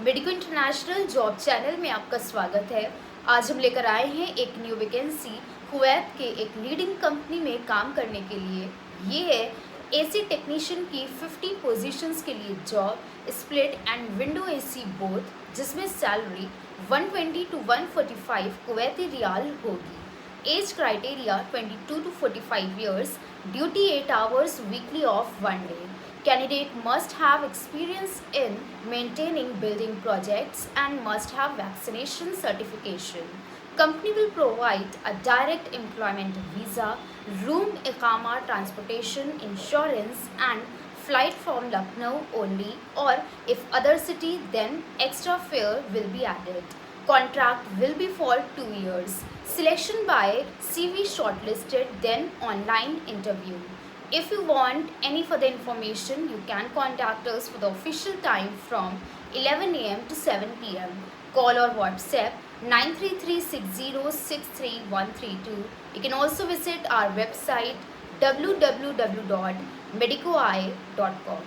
Medico international job channel में आपका स्वागत है। आज हम लेकर आए हैं एक न्यू वैकेंसी कुवैत के एक लीडिंग कंपनी में काम करने के लिए। ये है एसी टेक्नीशियन की 50 पोजीशंस के लिए job, split and window AC both, जिसमें सैलरी 120 to 145 कुवैती रियाल होगी। Age criteria 22 to 45 years, duty 8 hours weekly of 1 day. Candidate must have experience in maintaining building projects and must have vaccination certification. Company will provide a direct employment visa, room, iqama, transportation, insurance and flight from Lucknow only, or if other city then extra fare will be added. Contract will be for 2 years. Selection by CV shortlisted then online interview. If you want any further information, you can contact us for the official time from 11 a.m. to 7 p.m. Call or WhatsApp 93360633132. You can also visit our website www.medicointernationalhr.com.